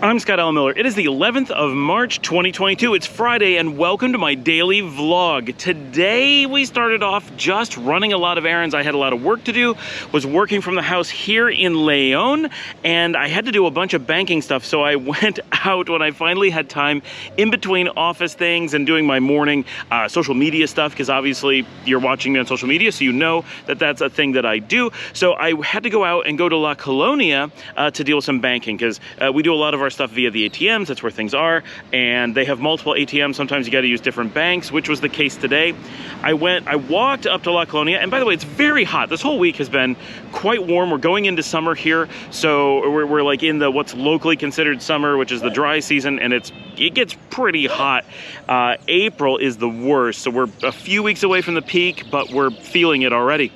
I'm Scott Allen Miller. It is the 11th of March 2022. It's Friday and welcome to my daily vlog. Today we started off just running a lot of errands. I had a lot of work to do, was working from the house here in Leon, and I had to do a bunch of banking stuff, so I went out when I finally had time in between office things and doing my morning social media stuff, because obviously you're watching me on social media, so you know that that's a thing that I do. So I had to go out and go to La Colonia to deal with some banking, because we do a lot of our stuff via the ATMs. That's where things are, and they have multiple ATMs. Sometimes you got to use different banks, which was the case today. I walked up to La Colonia, and by the way, it's very hot. This whole week has been quite warm. We're going into summer here, so we're like in the what's locally considered summer, which is the dry season, and it gets pretty hot. April is the worst, so we're a few weeks away from the peak, but we're feeling it already.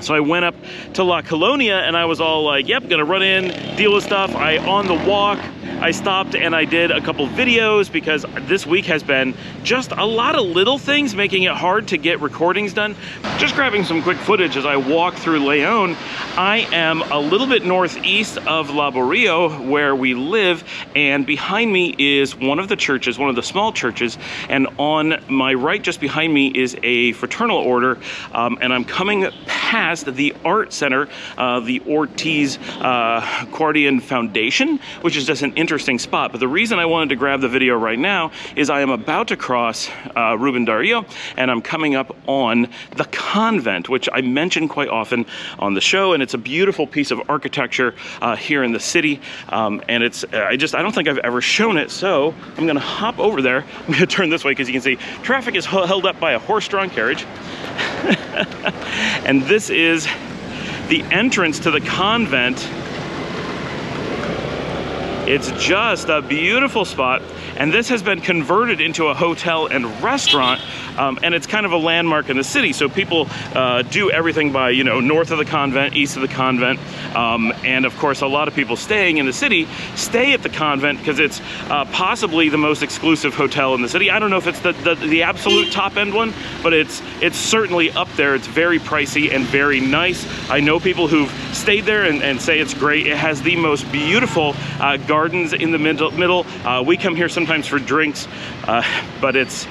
So I went up to La Colonia and I was all like, yep, gonna run in, deal with stuff. On the walk, I stopped and I did a couple videos because this week has been just a lot of little things making it hard to get recordings done. Just grabbing some quick footage as I walk through Leon. I am a little bit northeast of La Barrio where we live, and behind me is one of the churches, one of the small churches, and on my right just behind me is a fraternal order, and I'm coming past the art center, the Ortiz Guardian Foundation, which is just an interesting spot. But the reason I wanted to grab the video right now is I am about to cross Ruben Dario, and I'm coming up on the Convent, which I mention quite often on the show, and it's a beautiful piece of architecture here in the city, and it's I don't think I've ever shown it, so I'm gonna hop over there. I'm gonna turn this way because you can see traffic is held up by a horse-drawn carriage. And this is the entrance to the convent. It's just a beautiful spot, and this has been converted into a hotel and restaurant, and it's kind of a landmark in the city. So people do everything by, you know, north of the convent, east of the convent, and of course a lot of people staying in the city stay at the convent because it's possibly the most exclusive hotel in the city. I don't know if it's the absolute top end one, but it's certainly up there. It's very pricey and very nice. I know people who've stayed there and say it's great. It has the most beautiful gardens in the middle. We come here sometimes for drinks, but it's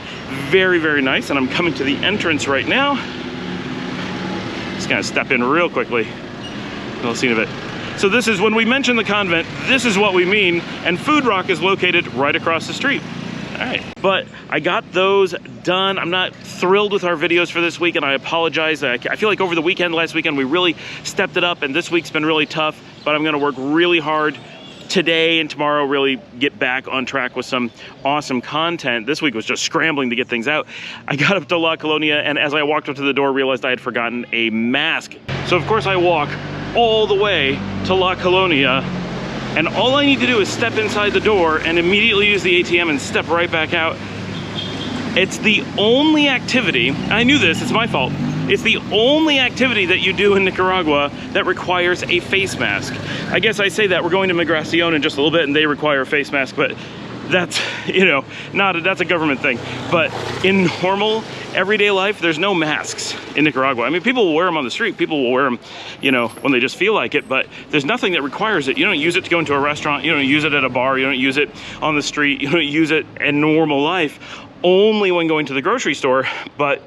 very, very nice. And I'm coming to the entrance right now. Just gonna step in real quickly. Little scene of it. So this is, when we mention the convent, this is what we mean, and Food Rock is located right across the street. All right, but I got those done. I'm not thrilled with our videos for this week, and I apologize. I feel like over the weekend, last weekend, we really stepped it up, and this week's been really tough, but I'm gonna work really hard today and tomorrow, really get back on track with some awesome content. This week was just scrambling to get things out. I got up to La Colonia, and as I walked up to the door, realized I had forgotten a mask. So of course I walk all the way to La Colonia, and all I need to do is step inside the door and immediately use the ATM and step right back out. It's the only activity, I knew this, it's my fault. It's the only activity that you do in Nicaragua that requires a face mask. I guess I say that, we're going to Migracion in just a little bit and they require a face mask, but that's, you know, that's a government thing. But in normal, everyday life, there's no masks in Nicaragua. I mean, people will wear them on the street, people will wear them, you know, when they just feel like it, but there's nothing that requires it. You don't use it to go into a restaurant, you don't use it at a bar, you don't use it on the street, you don't use it in normal life, only when going to the grocery store. But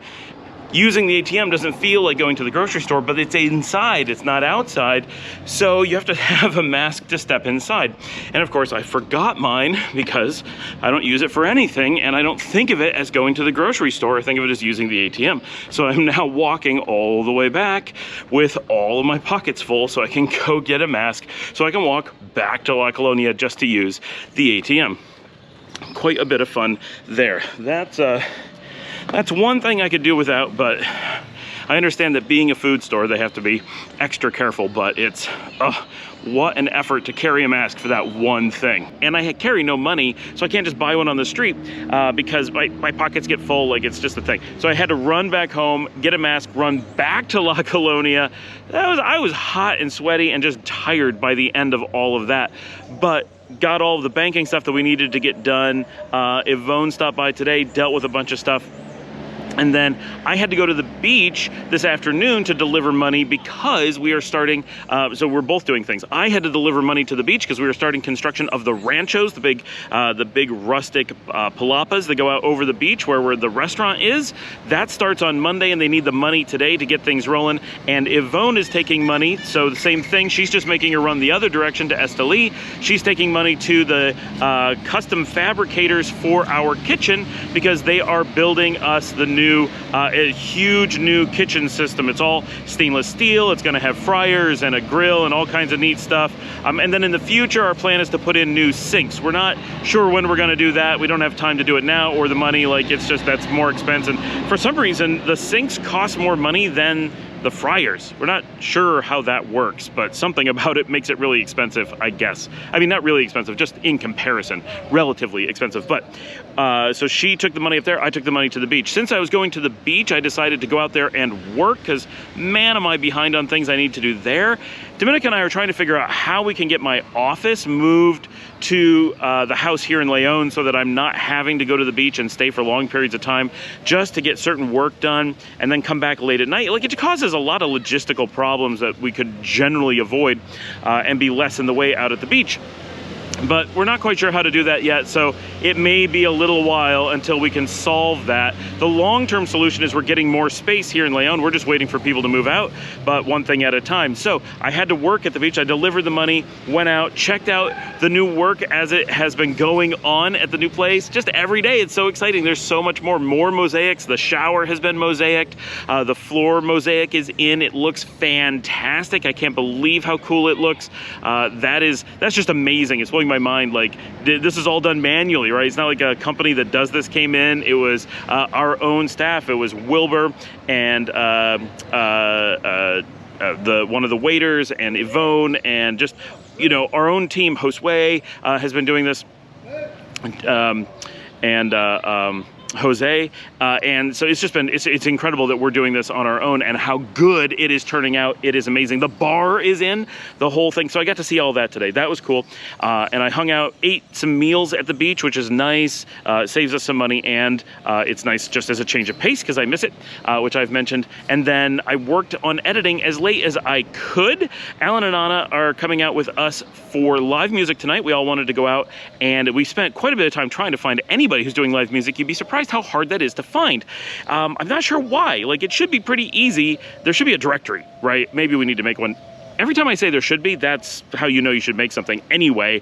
using the ATM doesn't feel like going to the grocery store, but it's inside, it's not outside. So you have to have a mask to step inside. And of course I forgot mine because I don't use it for anything, and I don't think of it as going to the grocery store. I think of it as using the ATM. So I'm now walking all the way back with all of my pockets full so I can go get a mask so I can walk back to La Colonia just to use the ATM. Quite a bit of fun there. That's one thing I could do without, but I understand that being a food store, they have to be extra careful, but it's, what an effort to carry a mask for that one thing. And I carry no money, so I can't just buy one on the street because my pockets get full, like it's just a thing. So I had to run back home, get a mask, run back to La Colonia. I was hot and sweaty and just tired by the end of all of that, but got all of the banking stuff that we needed to get done. Yvonne stopped by today, dealt with a bunch of stuff. And then I had to go to the beach this afternoon to deliver money because we are starting, so we're both doing things. I had to deliver money to the beach because we were starting construction of the ranchos, the big rustic palapas that go out over the beach where the restaurant is. That starts on Monday, and they need the money today to get things rolling. And Yvonne is taking money, so the same thing. She's just making a run the other direction to Esteli. She's taking money to the custom fabricators for our kitchen because they are building us the new a huge new kitchen system. It's all stainless steel. It's going to have fryers and a grill and all kinds of neat stuff. And then in the future, our plan is to put in new sinks. We're not sure when we're going to do that. We don't have time to do it now, or the money, like, it's just, that's more expensive. For some reason, the sinks cost more money than the fryers. We're not sure how that works, but something about it makes it really expensive, I guess. I mean, not really expensive, just in comparison, relatively expensive. But so she took the money up there, I took the money to the beach. Since I was going to the beach, I decided to go out there and work because, man, am I behind on things I need to do there. Dominica and I are trying to figure out how we can get my office moved to the house here in Leon so that I'm not having to go to the beach and stay for long periods of time just to get certain work done and then come back late at night. Like, it causes a lot of logistical problems that we could generally avoid and be less in the way out at the beach. But we're not quite sure how to do that yet, so it may be a little while until we can solve that. The long-term solution is we're getting more space here in Leon. We're just waiting for people to move out, but one thing at a time. So I had to work at the beach. I delivered the money, went out, checked out the new work as it has been going on at the new place. Just every day, it's so exciting. There's so much more mosaics. The shower has been mosaicked. The floor mosaic is in. It looks fantastic. I can't believe how cool it looks. That's just amazing. It's blowing my mind. Like, this is all done manually, right? It's not like a company that does this came in. It was our own staff. It was Wilbur and one of the waiters and Yvonne, and just, you know, our own team. Josue has been doing this, Jose, and so it's just been, it's incredible that we're doing this on our own and how good it is turning out. It is amazing. The bar is in, the whole thing. So I got to see all that today. That was cool. And I hung out, ate some meals at the beach, which is nice. Saves us some money, and it's nice just as a change of pace because I miss it, which I've mentioned. And then I worked on editing as late as I could. Alan and Anna are coming out with us for live music tonight. We all wanted to go out, and we spent quite a bit of time trying to find anybody who's doing live music. You'd be surprised how hard that is to find. I'm not sure why. Like, it should be pretty easy. There should be a directory, right? Maybe we need to make one. Every time I say there should be, that's how you know you should make something. Anyway,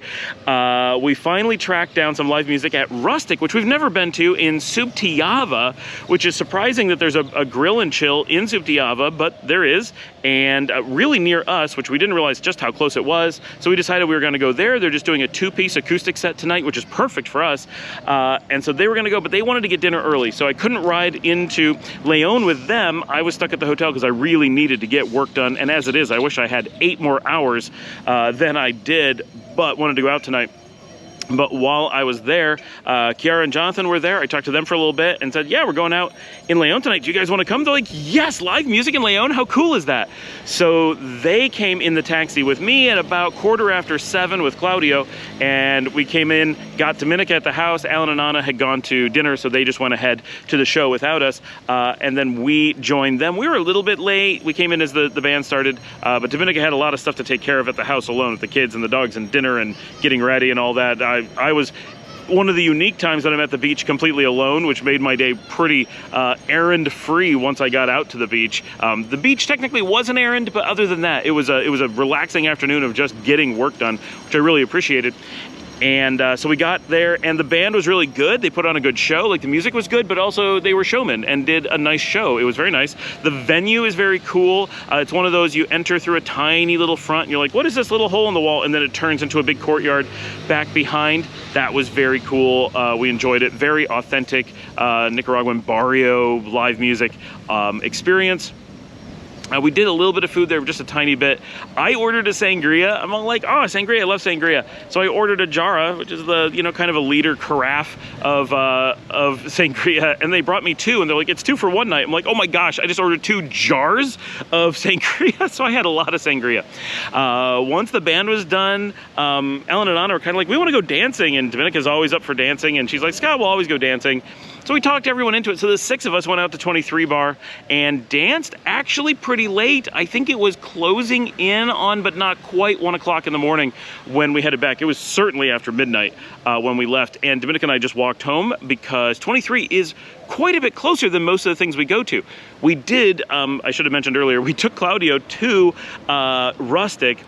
we finally tracked down some live music at Rustik, which we've never been to, in Sutiava, which is surprising that there's a grill and chill in Sutiava, but there is, and really near us, which we didn't realize just how close it was. So we decided we were gonna go there. They're just doing a 2-piece acoustic set tonight, which is perfect for us. And so they were gonna go, but they wanted to get dinner early, so I couldn't ride into Leon with them. I was stuck at the hotel because I really needed to get work done, and as it is, I wish I had 8 more hours than I did, but wanted to go out tonight. But while I was there, Kiara and Jonathan were there. I talked to them for a little bit and said, yeah, we're going out in Leon tonight. Do you guys want to come? They're like, yes, live music in Leon? How cool is that? So they came in the taxi with me at about 7:15 with Claudio, and we came in, got Dominica at the house. Alan and Anna had gone to dinner, so they just went ahead to the show without us, and then we joined them. We were a little bit late. We came in as the band started, but Dominica had a lot of stuff to take care of at the house alone with the kids and the dogs and dinner and getting ready and all that. I was one of the unique times that I'm at the beach completely alone, which made my day pretty errand free once I got out to the beach. The beach technically was an errand, but other than that, it was a relaxing afternoon of just getting work done, which I really appreciated. And so we got there, and the band was really good. They put on a good show. Like, the music was good, but also they were showmen and did a nice show. It was very nice. The venue is very cool. It's one of those, you enter through a tiny little front, and you're like, what is this little hole in the wall? And then it turns into a big courtyard back behind. That was very cool. We enjoyed it. Very authentic Nicaraguan barrio live music experience. We did a little bit of food there, just a tiny bit. I ordered a sangria. I'm all like, oh, sangria, I love sangria. So I ordered a jarra, which is the, you know, kind of a liter carafe of sangria, and they brought me 2, and they're like, it's 2 for one night. I'm like, oh my gosh, I just ordered 2 jars of sangria, so I had a lot of sangria. Once the band was done, Ellen and Anna were kind of like, we want to go dancing, and Dominica's always up for dancing, and she's like, Scott will always go dancing. So we talked everyone into it. So the 6 of us went out to 23 Bar and danced actually pretty late. I think it was closing in on, but not quite 1 o'clock in the morning when we headed back. It was certainly after midnight when we left. And Dominica and I just walked home because 23 is quite a bit closer than most of the things we go to. We did, I should have mentioned earlier, we took Claudio to Rustik,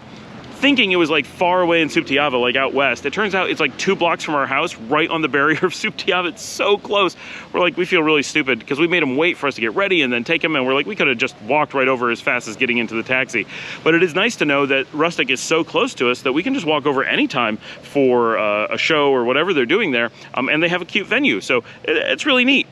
thinking it was like far away in Sutiava, like out west. It turns out it's like 2 blocks from our house, right on the barrier of Sutiava. It's so close. We're like, we feel really stupid because we made him wait for us to get ready and then take him, and we're like, we could have just walked right over as fast as getting into the taxi. But it is nice to know that Rustik is so close to us that we can just walk over anytime for a show or whatever they're doing there, and they have a cute venue, so it's really neat.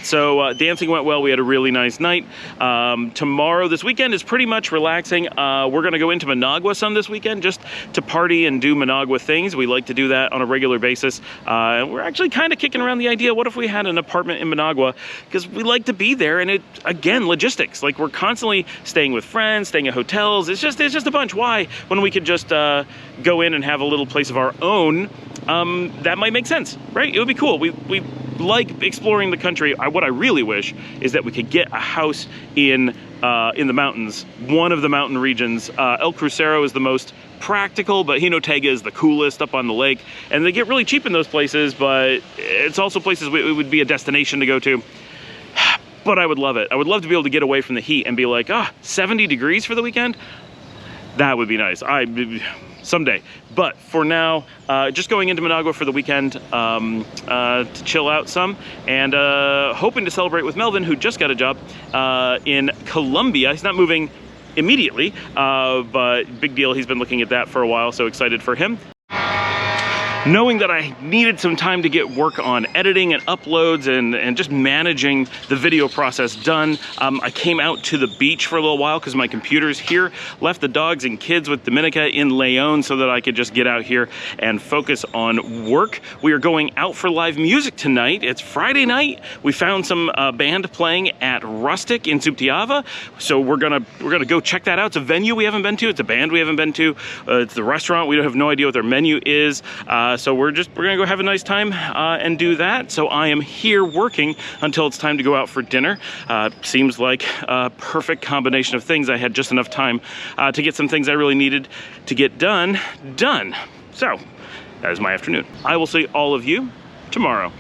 So dancing went well. We had a really nice night. Tomorrow, this weekend, is pretty much relaxing. We're going to go into Managua some this weekend just to party and do Managua things. We like to do that on a regular basis. We're actually kind of kicking around the idea, what if we had an apartment in Managua? Because we like to be there, and it, again, logistics. Like, we're constantly staying with friends, staying at hotels. It's just a bunch. Why? When we could just go in and have a little place of our own, that might make sense, right? It would be cool. We like exploring the country. What I really wish is that we could get a house in the mountains, one of the mountain regions. El Crucero is the most practical, but Jinotega is the coolest up on the lake, and they get really cheap in those places, but it's also places it would be a destination to go to. But I would love it. I would love to be able to get away from the heat and be like, 70 degrees for the weekend? That would be nice. Someday. But for now, just going into Managua for the weekend to chill out some, and hoping to celebrate with Melvin, who just got a job in Colombia. He's not moving immediately, but big deal. He's been looking at that for a while, so excited for him. Knowing that I needed some time to get work on editing and uploads and just managing the video process done, I came out to the beach for a little while because my computer's here, left the dogs and kids with Dominica in Leon so that I could just get out here and focus on work. We are going out for live music tonight. It's Friday night. We found some band playing at Rustik in Sutiava, so we're gonna go check that out. It's a venue we haven't been to. It's a band we haven't been to. It's the restaurant. We have no idea what their menu is. So we're gonna go have a nice time and do that. So I am here working until it's time to go out for dinner. Seems like a perfect combination of things. I had just enough time to get some things I really needed to get done. So that is my afternoon. I will see all of you tomorrow.